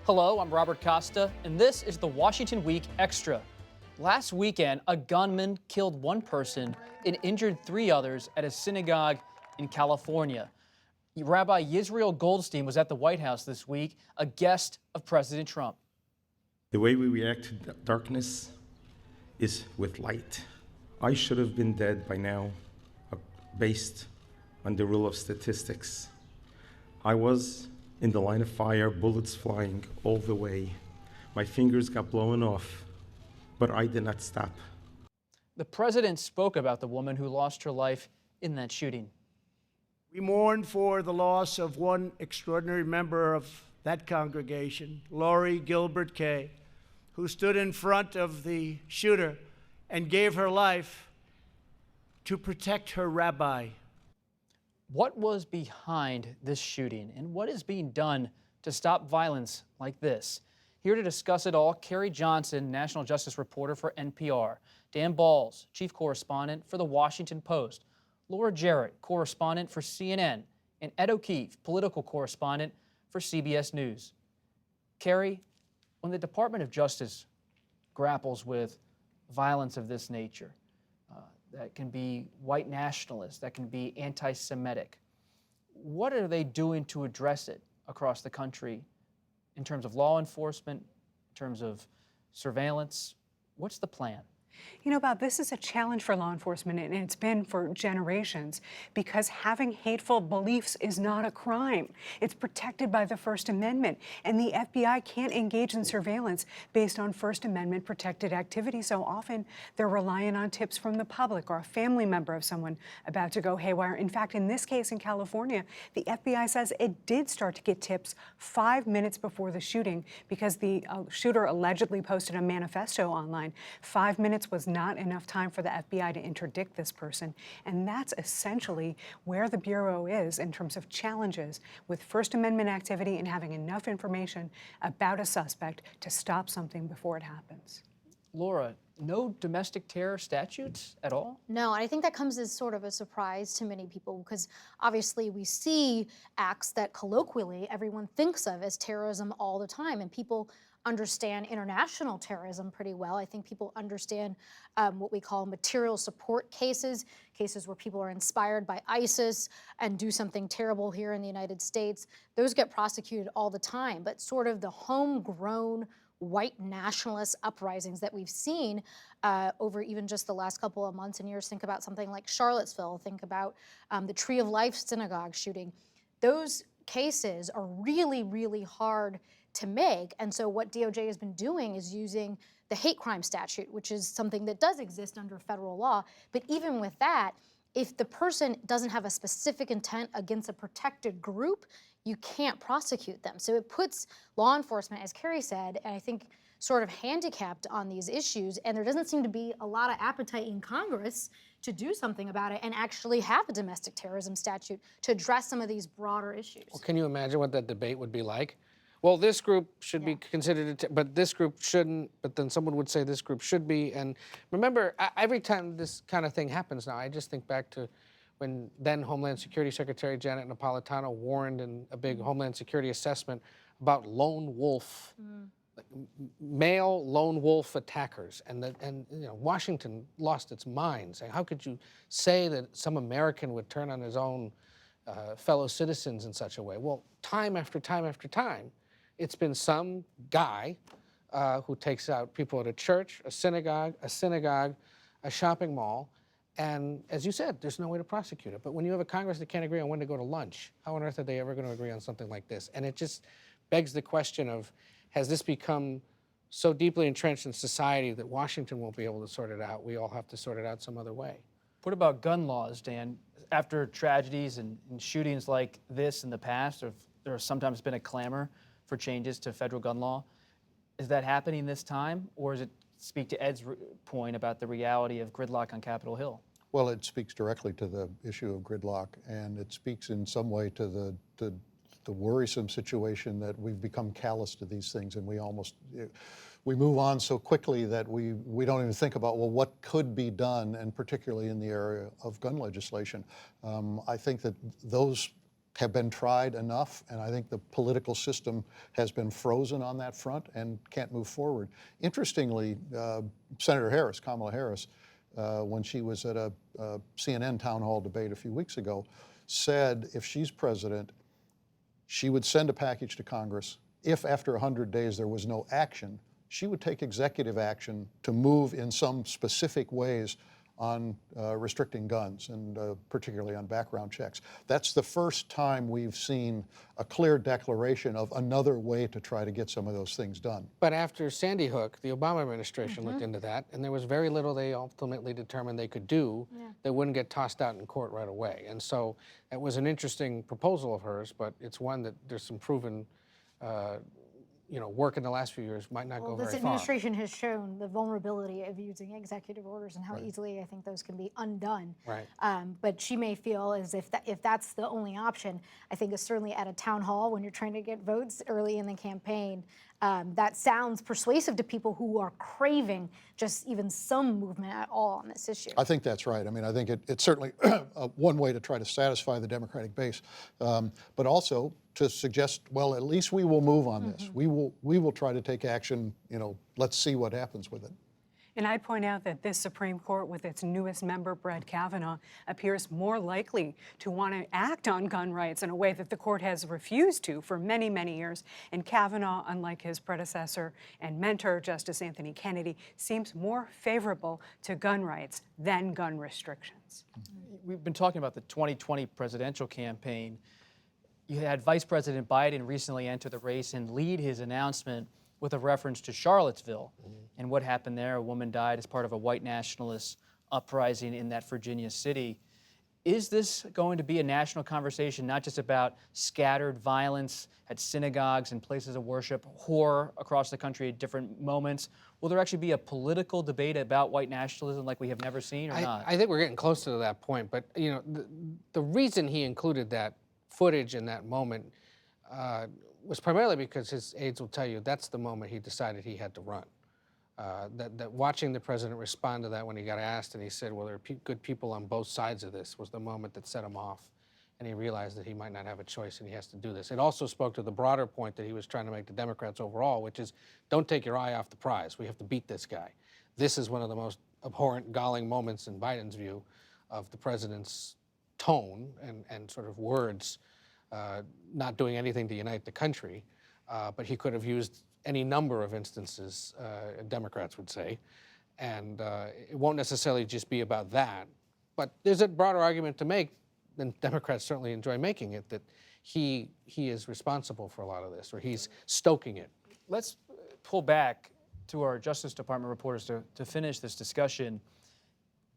Hello, I'm Robert Costa, and this is the Washington Week Extra. Last weekend, a gunman killed one person and injured three others at a synagogue in California. Rabbi Yisrael Goldstein was at the White House this week, a guest of President Trump. The way we react to darkness is with light. I should have been dead by now, based on the rule of statistics. I was in the line of fire, bullets flying all the way. My fingers got blown off, but I did not stop. The president spoke about the woman who lost her life in that shooting. We mourn for the loss of one extraordinary member of that congregation, Lori Gilbert Kay, who stood in front of the shooter and gave her life to protect her rabbi. What was behind this shooting, and what is being done to stop violence like this? Here to discuss it all, Carrie Johnson, national justice reporter for NPR, Dan Balls, chief correspondent for The Washington Post, Laura Jarrett, correspondent for CNN, and Ed O'Keefe, political correspondent for CBS News. Carrie, when the Department of Justice grapples with violence of this nature, that can be white nationalist, that can be anti-Semitic, what are they doing to address it across the country in terms of law enforcement, in terms of surveillance? What's the plan? You know, Bob, this is a challenge for law enforcement, and it's been for generations, because having hateful beliefs is not a crime. It's protected by the First Amendment, and the FBI can't engage in surveillance based on First Amendment protected activity. So often they're relying on tips from the public or a family member of someone about to go haywire. In fact, in this case in California, the FBI says it did start to get tips 5 minutes before the shooting because the shooter allegedly posted a manifesto online. 5 minutes was not enough time for the FBI to interdict this person. And that's essentially where the Bureau is in terms of challenges with First Amendment activity and having enough information about a suspect to stop something before it happens. Laura, no domestic terror statutes at all? No, I think that comes as sort of a surprise to many people because obviously we see acts that colloquially everyone thinks of as terrorism all the time, and people understand international terrorism pretty well. I think people understand what we call material support cases, cases where people are inspired by ISIS and do something terrible here in the United States. Those get prosecuted all the time, but sort of the homegrown white nationalist uprisings that we've seen over even just the last couple of months and years. Think about something like Charlottesville, think about the Tree of Life synagogue shooting. Those cases are really, really hard to make. And so what DOJ has been doing is using the hate crime statute, which is something that does exist under federal law. But even with that, if the person doesn't have a specific intent against a protected group, you can't prosecute them. So it puts law enforcement, as Carrie said, and I think sort of handicapped on these issues. And there doesn't seem to be a lot of appetite in Congress to do something about it and actually have a domestic terrorism statute to address some of these broader issues. Well, can you imagine what that debate would be like? Well, this group should be considered, but this group shouldn't, but then someone would say this group should be. And remember, every time this kind of thing happens now, I just think back to when then Homeland Security Secretary Janet Napolitano warned in a big Homeland Security assessment about lone wolf, like male lone wolf attackers. And you know, Washington lost its mind, saying, how could you say that some American would turn on his own fellow citizens in such a way? Well, time after time after time, it's been some guy who takes out people at a church, a synagogue, a shopping mall, and as you said, there's no way to prosecute it. But when you have a Congress that can't agree on when to go to lunch, how on earth are they ever going to agree on something like this? And it just begs the question of, has this become so deeply entrenched in society that Washington won't be able to sort it out? We all have to sort it out some other way. What about gun laws, Dan? After tragedies and shootings like this in the past, there has sometimes been a clamor for changes to federal gun law. Is that happening this time, or does it speak to Ed's point about the reality of gridlock on Capitol Hill? Well, it speaks directly to the issue of gridlock, and it speaks in some way to the worrisome situation that we've become callous to these things, and we move on so quickly that we don't even think about, well, what could be done, and particularly in the area of gun legislation. I think that those have been tried enough, and I think the political system has been frozen on that front and can't move forward. Interestingly, Senator Harris, Kamala Harris, when she was at a CNN town hall debate a few weeks ago, said if she's president, she would send a package to Congress. If after 100 days there was no action, she would take executive action to move in some specific ways on restricting guns, and particularly on background checks. That's the first time we've seen a clear declaration of another way to try to get some of those things done. But after Sandy Hook, the Obama administration looked into that, and there was very little they ultimately determined they could do that wouldn't get tossed out in court right away. And so it was an interesting proposal of hers, but it's one that there's some proven work in the last few years might not go very This far. administration has shown the vulnerability of using executive orders and how easily I think those can be undone. Right. But she may feel as if that's the only option. I think it's certainly at a town hall when you're trying to get votes early in the campaign. That sounds persuasive to people who are craving just even some movement at all on this issue. I think that's right. I mean, I think it's certainly one way to try to satisfy the Democratic base, but also to suggest, well, at least we will move on this. We will try to take action. Let's see what happens with it. And I'd point out that this Supreme Court, with its newest member, Brett Kavanaugh, appears more likely to want to act on gun rights in a way that the court has refused to for many, many years. And Kavanaugh, unlike his predecessor and mentor, Justice Anthony Kennedy, seems more favorable to gun rights than gun restrictions. We've been talking about the 2020 presidential campaign. You had Vice President Biden recently enter the race and lead his announcement with a reference to Charlottesville and what happened there. A woman died as part of a white nationalist uprising in that Virginia city. Is this going to be a national conversation, not just about scattered violence at synagogues and places of worship, horror across the country at different moments? Will there actually be a political debate about white nationalism like we have never seen, or not? I think we're getting closer to that point, but the reason he included that footage in that moment was primarily because his aides will tell you that's the moment he decided he had to run. That watching the president respond to that when he got asked and he said, well, there are good people on both sides of this, was the moment that set him off. And he realized that he might not have a choice and he has to do this. It also spoke to the broader point that he was trying to make to Democrats overall, which is don't take your eye off the prize. We have to beat this guy. This is one of the most abhorrent, galling moments in Biden's view of the president's tone and sort of words, not doing anything to unite the country, but he could have used any number of instances, Democrats would say, and it won't necessarily just be about that, but there's a broader argument to make, and Democrats certainly enjoy making it, that he is responsible for a lot of this, or he's stoking it. Let's pull back to our Justice Department reporters to finish this discussion.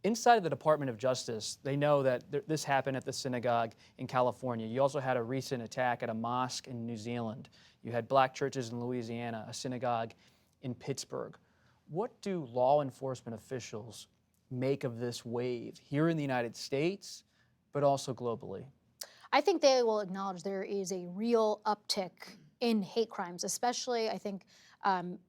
Inside of the Department of Justice, they know that this happened at the synagogue in California. You also had a recent attack at a mosque in New Zealand. You had black churches in Louisiana, a synagogue in Pittsburgh. What do law enforcement officials make of this wave here in the United States, but also globally? I think they will acknowledge there is a real uptick in hate crimes, especially I think,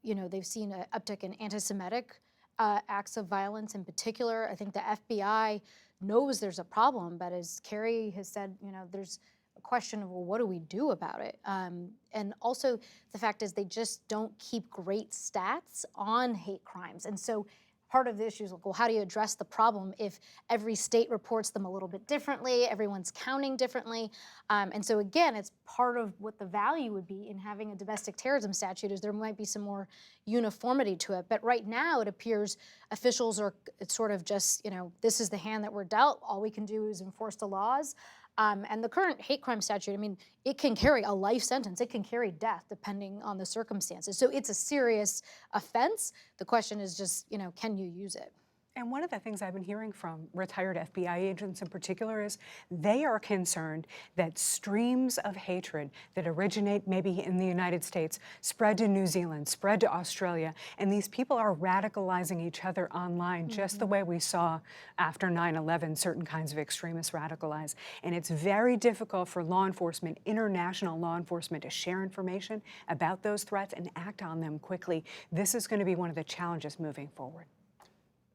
they've seen an uptick in anti-Semitic acts of violence in particular. I think the FBI knows there's a problem, but as Carrie has said, there's a question of, well, what do we do about it? And also the fact is they just don't keep great stats on hate crimes. And so part of the issue is, like, well, how do you address the problem if every state reports them a little bit differently, everyone's counting differently? And so again, it's part of what the value would be in having a domestic terrorism statute is there might be some more uniformity to it. But right now it appears officials are, it's sort of just, this is the hand that we're dealt. All we can do is enforce the laws. And the current hate crime statute, it can carry a life sentence. It can carry death depending on the circumstances. So it's a serious offense. The question is just, can you use it? And one of the things I've been hearing from retired FBI agents in particular is they are concerned that streams of hatred that originate maybe in the United States spread to New Zealand, spread to Australia, and these people are radicalizing each other online just the way we saw after 9/11 certain kinds of extremists radicalize. And it's very difficult for law enforcement, international law enforcement, to share information about those threats and act on them quickly. This is going to be one of the challenges moving forward.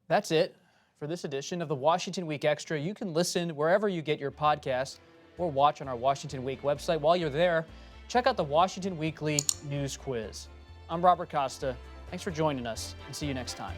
That's it for this edition of the Washington Week Extra. You can listen wherever you get your podcasts or watch on our Washington Week website. While you're there, check out the Washington Weekly News Quiz. I'm Robert Costa. Thanks for joining us, and see you next time.